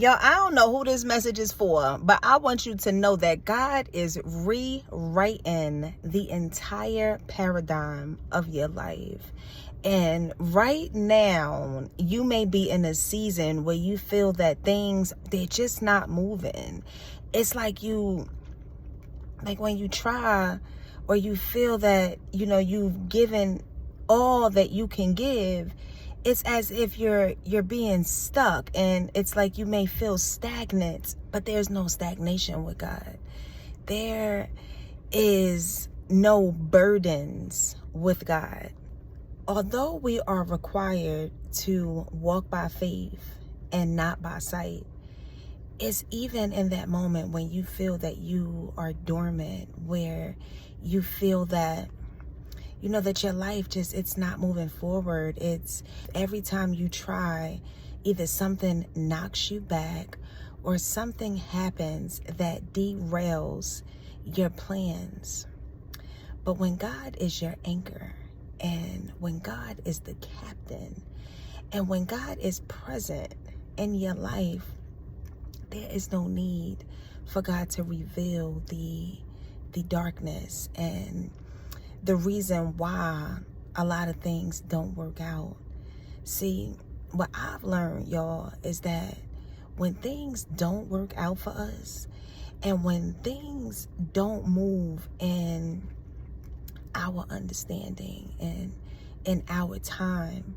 Yo, I don't know who this message is for, but I want you to know that God is rewriting the entire paradigm of your life. And right now, you may be in a season where you feel that they're just not moving. It's like when you try, or you feel that, you've given all that you can give, it's as if you're being stuck, and it's like you may feel stagnant, but there's no stagnation with God. There is no burdens with God. Although we are required to walk by faith and not by sight, it's even in that moment when you feel that you are dormant, where you feel that that your life it's not moving forward. It's every time you try, either something knocks you back or something happens that derails your plans. But when God is your anchor, and when God is the captain, and when God is present in your life, there is no need for God to reveal the darkness and the reason why a lot of things don't work out. See, what I've learned, y'all, is that when things don't work out for us, and when things don't move in our understanding and in our time,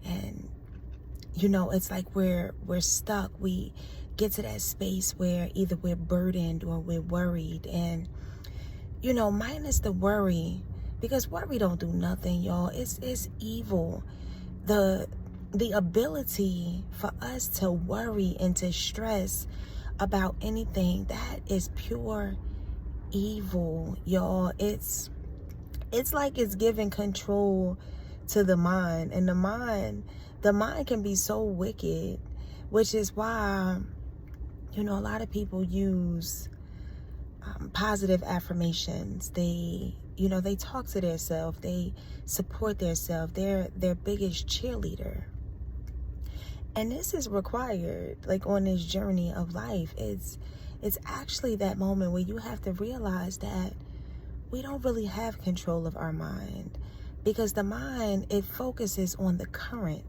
and it's like we're stuck. We get to that space where either we're burdened or we're worried, and minus the worry, because worry don't do nothing, y'all. It's evil. The ability for us to worry and to stress about anything, that is pure evil, y'all. It's like it's giving control to the mind, and the mind can be so wicked, which is why a lot of people use positive affirmations. They talk to their self, they support their self, they're their biggest cheerleader. And this is required, like, on this journey of life. It's actually that moment where you have to realize that we don't really have control of our mind, because the mind, it focuses on the current,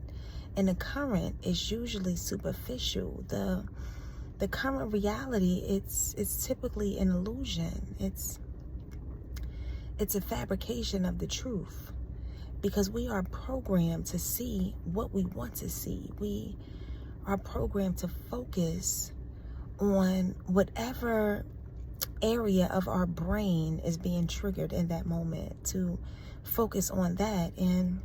and the current is usually superficial. The current reality, it's typically an illusion. It's a fabrication of the truth, because we are programmed to see what we want to see. We are programmed to focus on whatever area of our brain is being triggered in that moment, to focus on that. And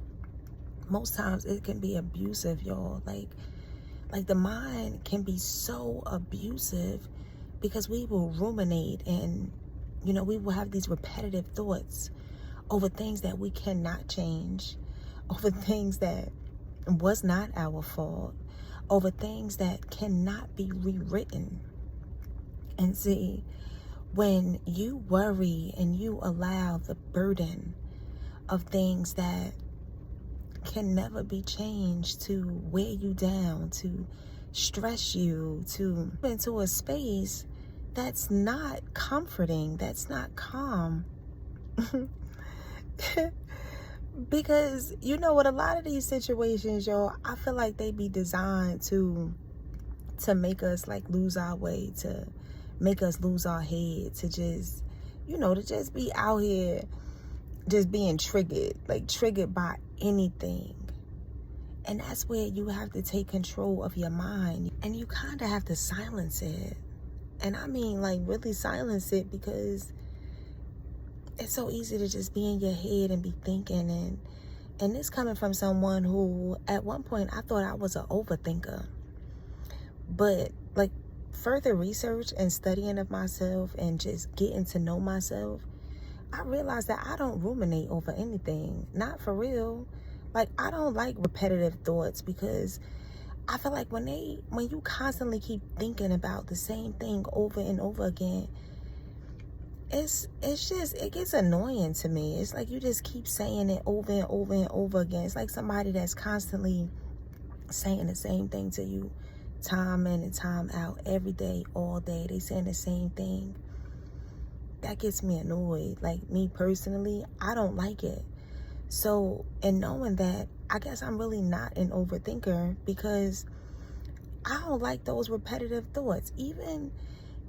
most times it can be abusive, y'all. Like the mind can be so abusive, because we will ruminate, and we will have these repetitive thoughts over things that we cannot change, over things that was not our fault, over things that cannot be rewritten. And see, when you worry and you allow the burden of things that can never be changed to wear you down, to stress you, to into a space that's not comforting, that's not calm. Because what, a lot of these situations, y'all, I feel like they be designed to make us like lose our way, to make us lose our head, to just to just be out here just being triggered by anything. And that's where you have to take control of your mind, and you kind of have to silence it. And I mean, like, really silence it, because it's so easy to just be in your head and be thinking. And this coming from someone who at one point I thought I was an overthinker, but like further research and studying of myself and just getting to know myself, I realized that I don't ruminate over anything. Not for real. Like, I don't like repetitive thoughts, because I feel like when you constantly keep thinking about the same thing over and over again, it gets annoying to me. It's like you just keep saying it over and over and over again. It's like somebody that's constantly saying the same thing to you time in and time out, every day, all day, they saying the same thing. That gets me annoyed. Like, me personally, I don't like it. So, in knowing that, I guess I'm really not an overthinker, because I don't like those repetitive thoughts. Even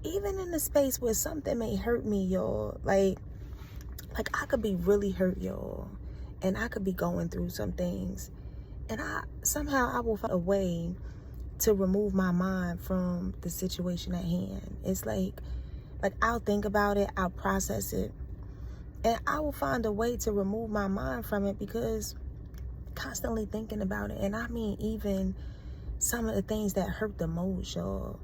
in the space where something may hurt me, y'all. Like I could be really hurt, y'all, and I could be going through some things, and I will find a way to remove my mind from the situation at hand. It's like I'll think about it, I'll process it, and I will find a way to remove my mind from it, because constantly thinking about it, and I mean even some of the things that hurt the most, y'all.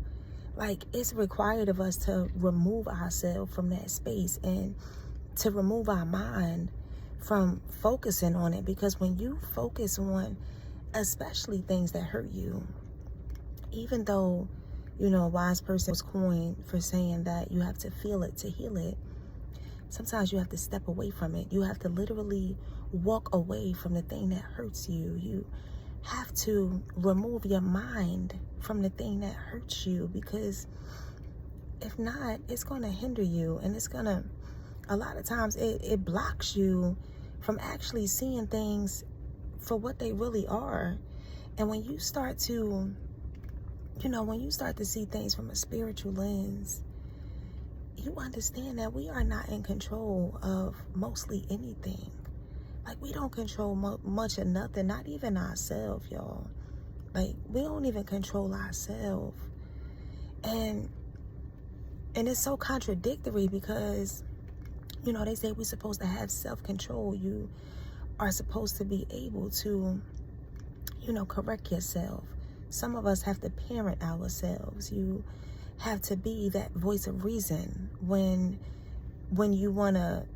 Like, it's required of us to remove ourselves from that space and to remove our mind from focusing on it. Because when you focus on especially things that hurt you, even though, a wise person was coined for saying that you have to feel it to heal it, sometimes you have to step away from it. You have to literally walk away from the thing that hurts you. You have to remove your mind from the thing that hurts you, because if not, it's going to hinder you, and it's going to, a lot of times it blocks you from actually seeing things for what they really are. And when you start to, when you start to see things from a spiritual lens, you understand that we are not in control of mostly anything. Like, we don't control much of nothing, not even ourselves, y'all. Like, we don't even control ourselves. And it's so contradictory, because, they say we're supposed to have self-control. You are supposed to be able to, correct yourself. Some of us have to parent ourselves. You have to be that voice of reason when you want to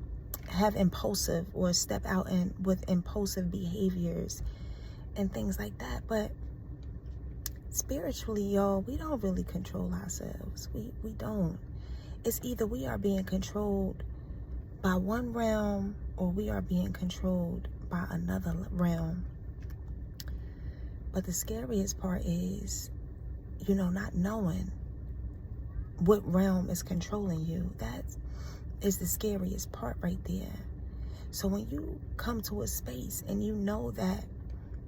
have impulsive or step out with impulsive behaviors and things like that. But spiritually, y'all, we don't really control ourselves. We don't. It's either we are being controlled by one realm, or we are being controlled by another realm. But the scariest part is, not knowing what realm is controlling you. That is the scariest part right there. So when you come to a space and you know that,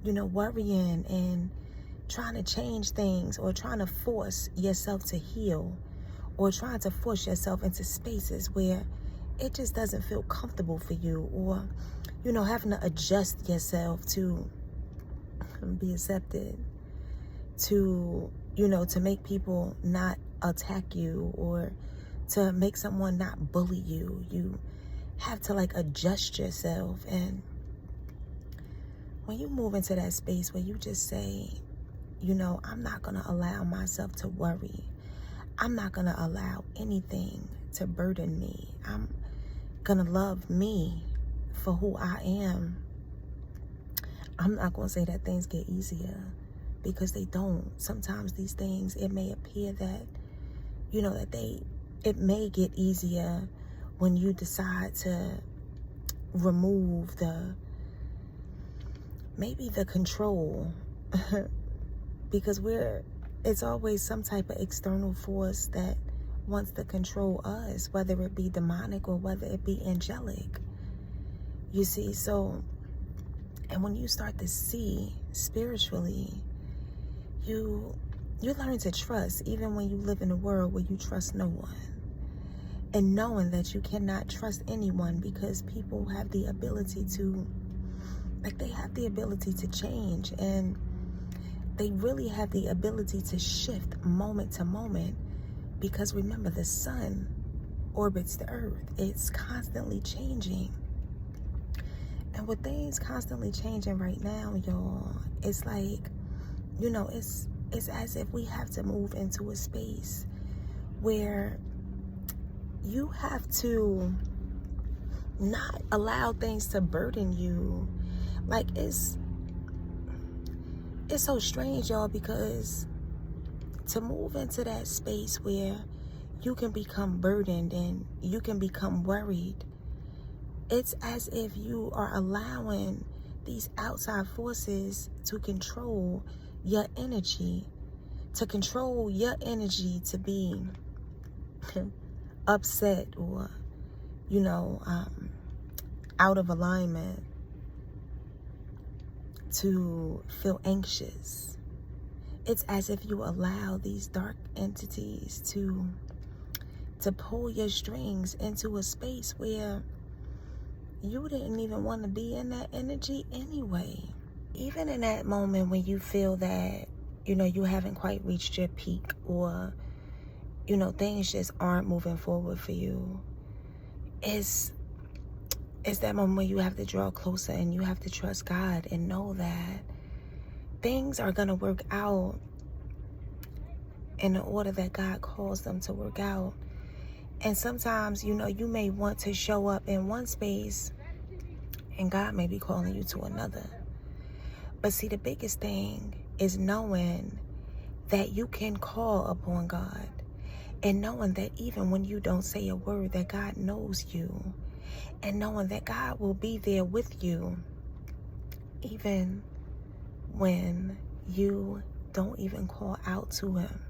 worrying and trying to change things, or trying to force yourself to heal, or trying to force yourself into spaces where it just doesn't feel comfortable for you, or, having to adjust yourself to be accepted, to, to make people not attack you, or to make someone not bully you. You have to adjust yourself. And when you move into that space where you just say, I'm not going to allow myself to worry. I'm not going to allow anything to burden me. I'm going to love me for who I am. I'm not going to say that things get easier, because they don't. Sometimes these things, it may appear that, it may get easier when you decide to remove maybe the control, because it's always some type of external force that wants to control us, whether it be demonic or whether it be angelic. You see, so, and when you start to see spiritually, you learn to trust, even when you live in a world where you trust no one. And knowing that you cannot trust anyone, because people have the ability to, they have the ability to change, and they really have the ability to shift moment to moment. Because remember, the sun orbits the earth. It's constantly changing. And with things constantly changing right now, y'all, it's like, it's as if we have to move into a space where you have to not allow things to burden you. It's so strange, y'all, because to move into that space where you can become burdened and you can become worried, it's as if you are allowing these outside forces to control your energy. to control your energy to be upset or, out of alignment, to feel anxious. It's as if you allow these dark entities to pull your strings into a space where you didn't even want to be in that energy anyway. Even in that moment when you feel that, you haven't quite reached your peak, or, things just aren't moving forward for you, it's that moment when you have to draw closer and you have to trust God and know that things are going to work out in the order that God calls them to work out. And sometimes, you may want to show up in one space and God may be calling you to another. But see, the biggest thing is knowing that you can call upon God, and knowing that even when you don't say a word, that God knows you, and knowing that God will be there with you even when you don't even call out to him.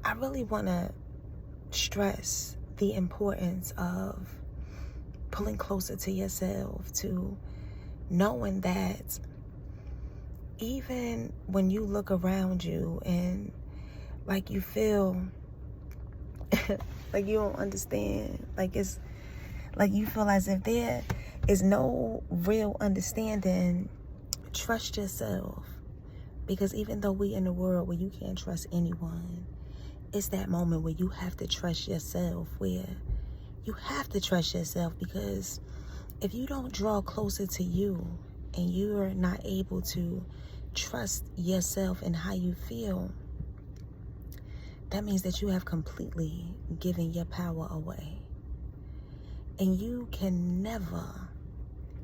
I really want to stress the importance of pulling closer to yourself, to knowing that even when you look around you and like you feel like you don't understand, like it's like you feel as if there is no real understanding, trust yourself. Because even though we in a world where you can't trust anyone, it's that moment where you have to trust yourself, where you have to trust yourself. Because if you don't draw closer to you and you're not able to trust yourself and how you feel, that means that you have completely given your power away. And you can never,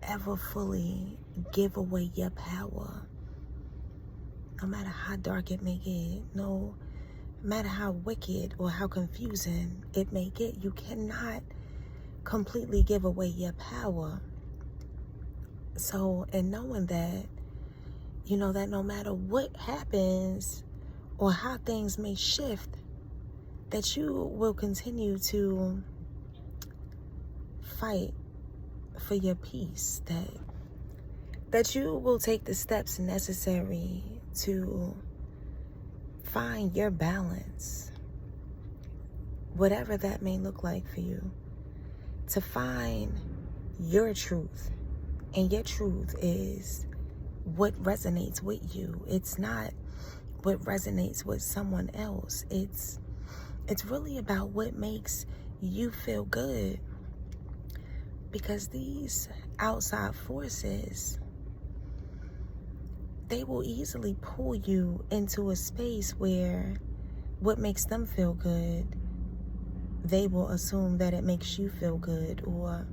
ever fully give away your power. No matter how dark it may get, no matter how wicked or how confusing it may get, you cannot completely give away your power. So, in knowing that, that no matter what happens or how things may shift, that you will continue to fight for your peace, that you will take the steps necessary to find your balance, whatever that may look like for you, to find your truth. And your truth is what resonates with you. It's not what resonates with someone else. It's really about what makes you feel good. Because these outside forces, they will easily pull you into a space where what makes them feel good, they will assume that it makes you feel good, or,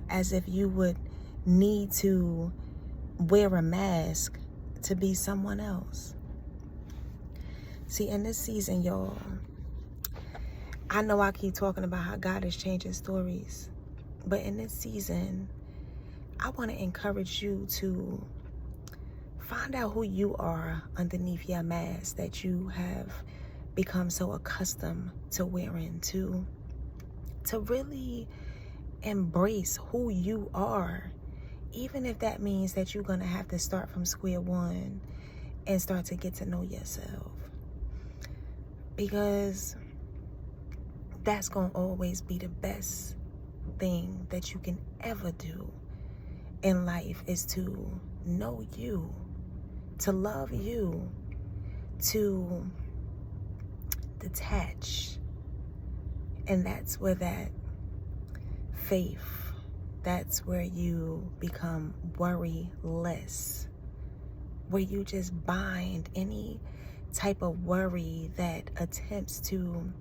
as if you would need to wear a mask to be someone else. See, in this season, y'all, I know I keep talking about how God is changing stories, but in this season, I want to encourage you to find out who you are underneath your mask that you have become so accustomed to wearing, to really embrace who you are, even if that means that you're going to have to start from square one and start to get to know yourself. Because that's going to always be the best thing that you can ever do in life, is to know you, to love you, to detach. And that's where that faith, that's where you become worry-less, where you just bind any type of worry that attempts to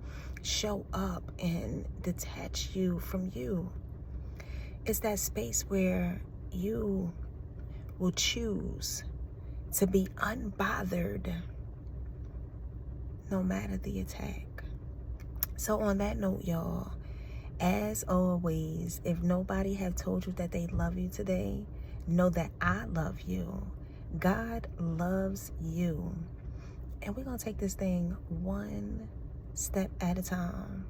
show up and detach you from you. It's that space where you will choose to be unbothered no matter the attack. So on that note, y'all, as always, if nobody have told you that they love you today, know that I love you. God loves you. And we're going to take this thing one step at a time.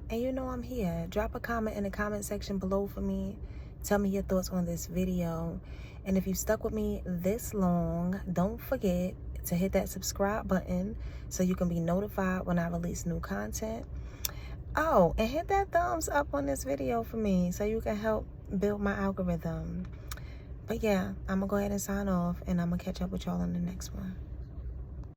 And you know I'm here. Drop a comment in the comment section below for me. Tell me your thoughts on this video. And if you stuck with me this long, don't forget to hit that subscribe button so you can be notified when I release new content. Oh, and hit that thumbs up on this video for me so you can help build my algorithm. But yeah, I'm going to go ahead and sign off, and I'm going to catch up with y'all in the next one.